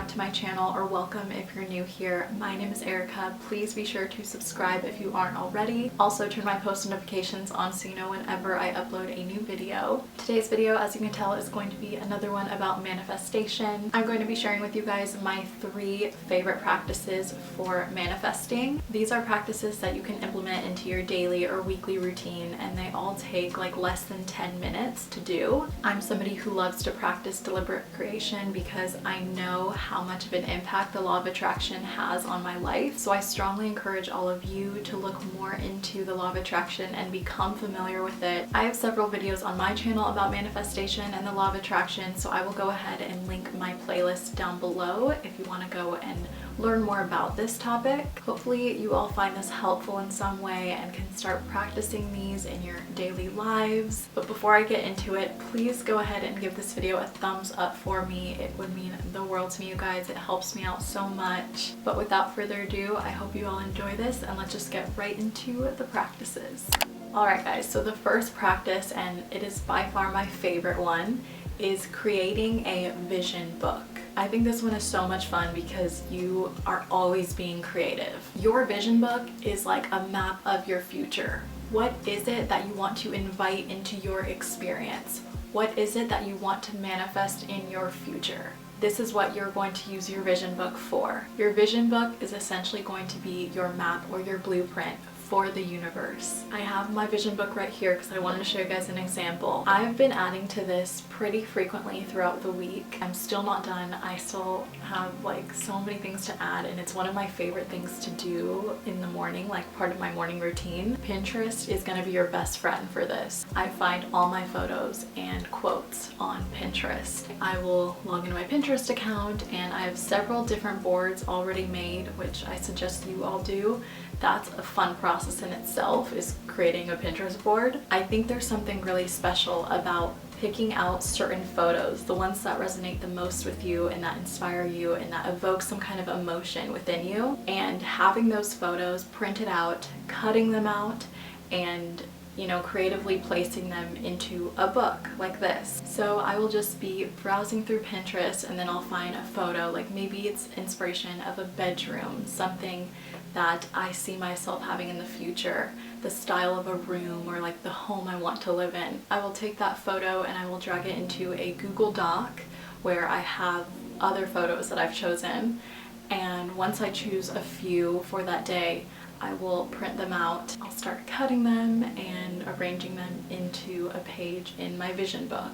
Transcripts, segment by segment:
back to my channel, or welcome if you're new here. My name is Erica. Please be sure to subscribe if you aren't already. Also turn my post notifications on so you know whenever I upload a new video. Today's video, as you can tell, is going to be another one about manifestation. I'm going to be sharing with you guys my 3 favorite practices for manifesting. These are practices that you can implement into your daily or weekly routine, and they all take like less than 10 minutes to do. I'm somebody who loves to practice deliberate creation because I know how much of an impact the law of attraction has on my life. So I strongly encourage all of you to look more into the law of attraction and become familiar with it. I have several videos on my channel about manifestation and the law of attraction, so I will go ahead and link my playlist down below if you want to go and learn more about this topic. Hopefully you all find this helpful in some way and can start practicing these in your daily lives. But before I get into it, please go ahead and give this video a thumbs up for me. It would mean the world to me, you guys. It helps me out so much. But without further ado, I hope you all enjoy this, and let's just get right into the practices. Alright guys, so the first practice, and it is by far my favorite one, is creating a vision book. I think this one is so much fun because you are always being creative. Your vision book is like a map of your future. What is it that you want to invite into your experience? What is it that you want to manifest in your future? This is what you're going to use your vision book for. Your vision book is essentially going to be your map or your blueprint for the universe. I have my vision book right here because I wanted to show you guys an example. I've been adding to this pretty frequently throughout the week. I'm still not done. I still have like so many things to add, and it's one of my favorite things to do in the morning, like part of my morning routine. Pinterest is going to be your best friend for this. I find all my photos and quotes on Pinterest. I will log into my Pinterest account, and I have several different boards already made, which I suggest you all do. That's a fun process in itself, is creating a Pinterest board. I think there's something really special about picking out certain photos, the ones that resonate the most with you and that inspire you and that evoke some kind of emotion within you, and having those photos printed out, cutting them out, and creatively placing them into a book like this. So I will just be browsing through Pinterest, and then I'll find a photo, like maybe it's inspiration of a bedroom, something that I see myself having in the future, the style of a room, or like the home I want to live in. I will take that photo and I will drag it into a Google Doc where I have other photos that I've chosen, and once I choose a few for that day, I will print them out. I'll start cutting them and arranging them into a page in my vision book.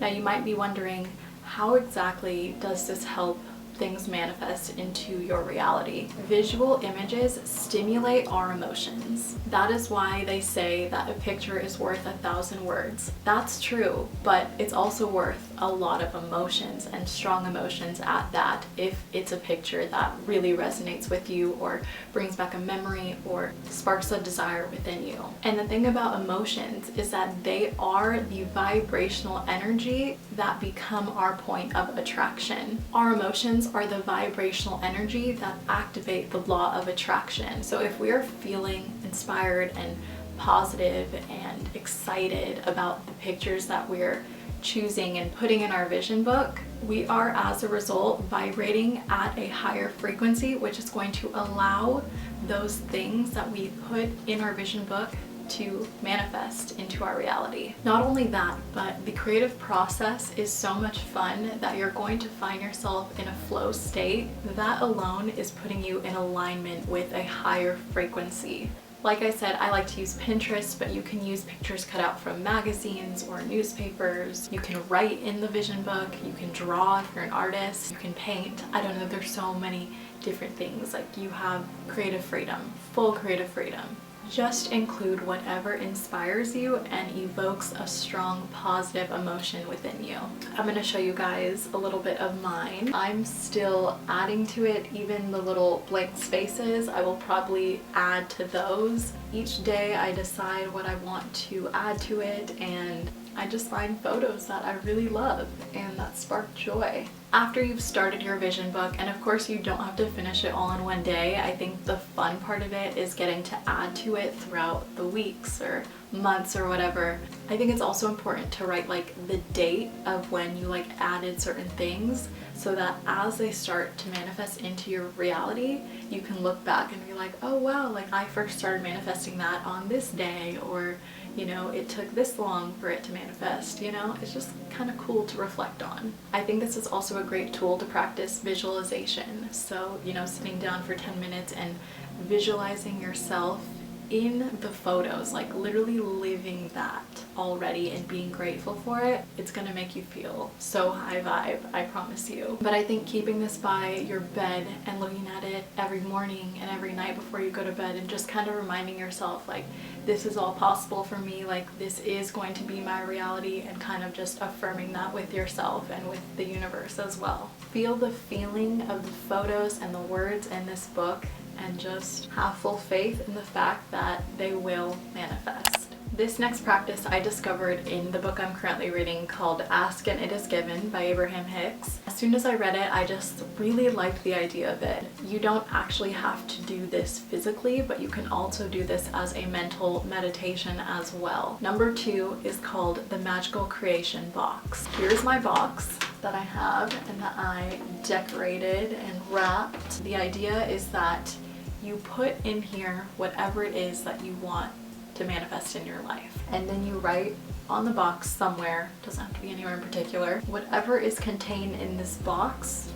Now you might be wondering, how exactly does this help things manifest into your reality? Visual images stimulate our emotions. That is why they say that a picture is worth 1,000 words. That's true, but it's also worth a lot of emotions, and strong emotions at that, if it's a picture that really resonates with you or brings back a memory or sparks a desire within you. And the thing about emotions is that they are the vibrational energy that become our point of attraction. Our emotions are the vibrational energy that activate the law of attraction. So if we are feeling inspired and positive and excited about the pictures that we're choosing and putting in our vision book, we are as a result vibrating at a higher frequency, which is going to allow those things that we put in our vision book to manifest into our reality. Not only that, but the creative process is so much fun that you're going to find yourself in a flow state. That alone is putting you in alignment with a higher frequency. Like I said, I like to use Pinterest, but you can use pictures cut out from magazines or newspapers. You can write in the vision book. You can draw if you're an artist. You can paint. I don't know, there's so many different things. Like, you have creative freedom, full creative freedom. Just include whatever inspires you and evokes a strong positive emotion within you. I'm going to show you guys a little bit of mine. I'm still adding to it. Even the little blank spaces, I will probably add to those. Each day I decide what I want to add to it, and I just find photos that I really love and that spark joy. After you've started your vision book, and of course you don't have to finish it all in one day, I think the fun part of it is getting to add to it throughout the weeks or months or whatever. I think it's also important to write like the date of when you like added certain things, so that as they start to manifest into your reality, you can look back and be like, oh wow, like I first started manifesting that on this day, or you know, it took this long for it to manifest, you know? It's just kind of cool to reflect on. I think this is also a great tool to practice visualization. So, you know, sitting down for 10 minutes and visualizing yourself in the photos, like literally living that already and being grateful for it, it's gonna make you feel so high vibe, I promise you. But I think keeping this by your bed and looking at it every morning and every night before you go to bed and just kind of reminding yourself like, this is all possible for me, like this is going to be my reality, and kind of just affirming that with yourself and with the universe as well. Feel the feeling of the photos and the words in this book and just have full faith in the fact that they will manifest. This next practice I discovered in the book I'm currently reading called Ask and It Is Given by Abraham Hicks. As soon as I read it, I just really liked the idea of it. You don't actually have to do this physically, but you can also do this as a mental meditation as well. Number 2 is called the Magical Creation Box. Here's my box that I have and that I decorated and wrapped. The idea is that you put in here whatever it is that you want to manifest in your life, and then you write on the box somewhere, doesn't have to be anywhere in particular, whatever is contained in this box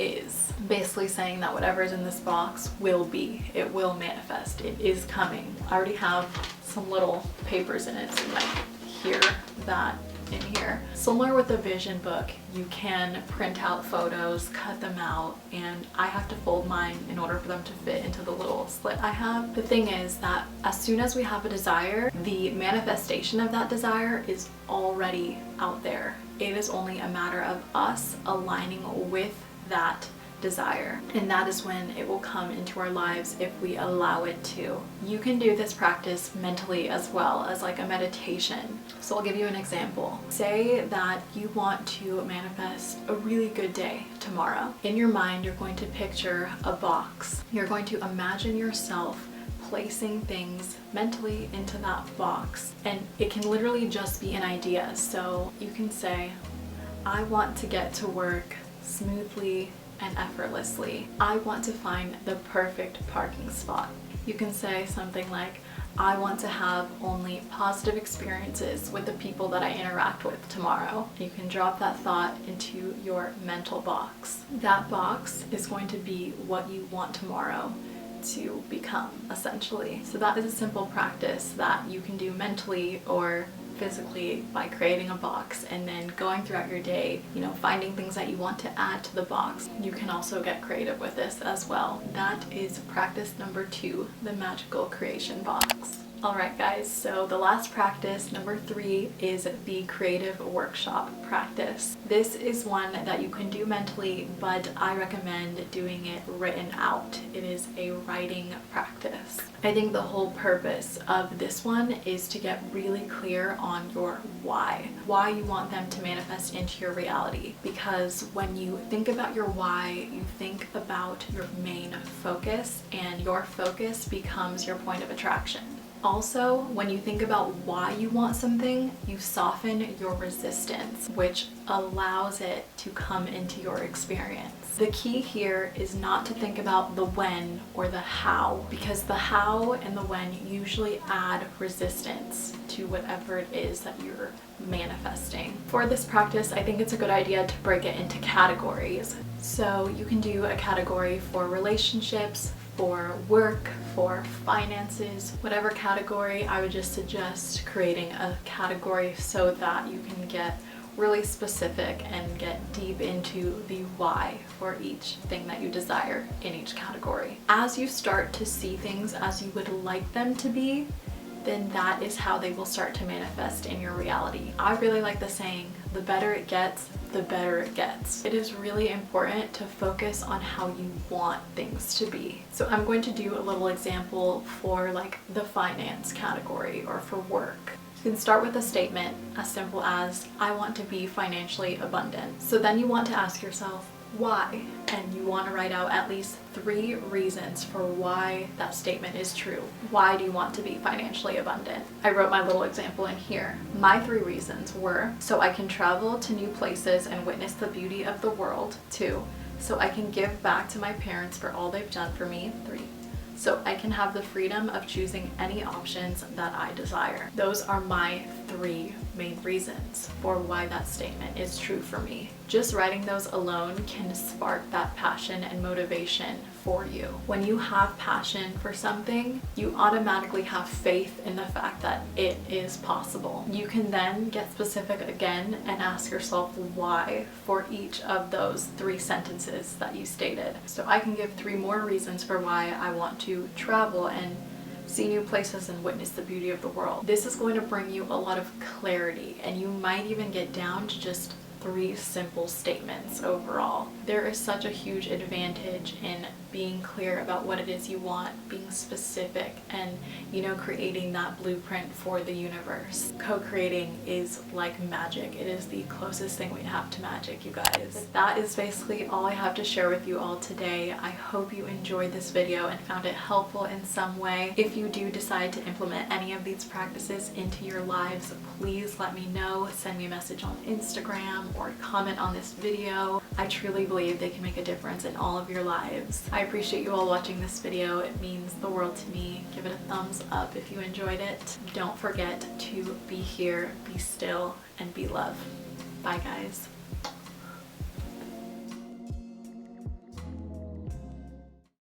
is. Basically saying that whatever is in this box will be, it will manifest, it is coming. I already have some little papers in it, so you might hear that in here. Similar with the vision book, you can print out photos, cut them out, and I have to fold mine in order for them to fit into the little slit I have. The thing is that as soon as we have a desire, the manifestation of that desire is already out there. It is only a matter of us aligning with that desire, and that is when it will come into our lives if we allow it to. You can do this practice mentally as well as like a meditation. So I'll give you an example. Say that you want to manifest a really good day tomorrow. In your mind, you're going to picture a box. You're going to imagine yourself placing things mentally into that box, and it can literally just be an idea. So you can say, I want to get to work smoothly and effortlessly. I want to find the perfect parking spot. You can say something like, I want to have only positive experiences with the people that I interact with tomorrow. You can drop that thought into your mental box. That box is going to be what you want tomorrow to become, essentially. So that is a simple practice that you can do mentally or physically by creating a box and then going throughout your day, you know, finding things that you want to add to the box. You can also get creative with this as well. That is practice number 2, the magical creation box. Alright guys, so the last practice, number 3, is the creative workshop practice. This is one that you can do mentally, but I recommend doing it written out. It is a writing practice. I think the whole purpose of this one is to get really clear on your why you want them to manifest into your reality. Because when you think about your why, you think about your main focus, and your focus becomes your point of attraction. Also, when you think about why you want something, you soften your resistance, which allows it to come into your experience. The key here is not to think about the when or the how, because the how and the when usually add resistance to whatever it is that you're manifesting. For this practice, I think it's a good idea to break it into categories. So you can do a category for relationships, for work, for finances, whatever category. I would just suggest creating a category so that you can get really specific and get deep into the why for each thing that you desire in each category. As you start to see things as you would like them to be, then that is how they will start to manifest in your reality. I really like the saying, the better it gets, the better it gets. It is really important to focus on how you want things to be. So I'm going to do a little example for like the finance category or for work. You can start with a statement as simple as, I want to be financially abundant. So then you want to ask yourself, why? And you want to write out at least 3 reasons for why that statement is true. Why do you want to be financially abundant? I wrote my little example in here. My 3 reasons were, so I can travel to new places and witness the beauty of the world. 2, so I can give back to my parents for all they've done for me. 3, so I can have the freedom of choosing any options that I desire. Those are my 3 main reasons for why that statement is true for me. Just writing those alone can spark that passion and motivation for you. When you have passion for something, you automatically have faith in the fact that it is possible. You can then get specific again and ask yourself why for each of those 3 sentences that you stated. So I can give 3 more reasons for why I want to travel and see new places and witness the beauty of the world. This is going to bring you a lot of clarity, and you might even get down to just 3 simple statements overall. There is such a huge advantage in being clear about what it is you want, being specific, and creating that blueprint for the universe. Co-creating is like magic. It is the closest thing we have to magic, you guys. That is basically all I have to share with you all today. I hope you enjoyed this video and found it helpful in some way. If you do decide to implement any of these practices into your lives, please let me know. Send me a message on Instagram or comment on this video. I truly believe they can make a difference in all of your lives. I appreciate you all watching this video. It means the world to me. Give it a thumbs up if you enjoyed it. Don't forget to be here, be still, and be love. Bye guys.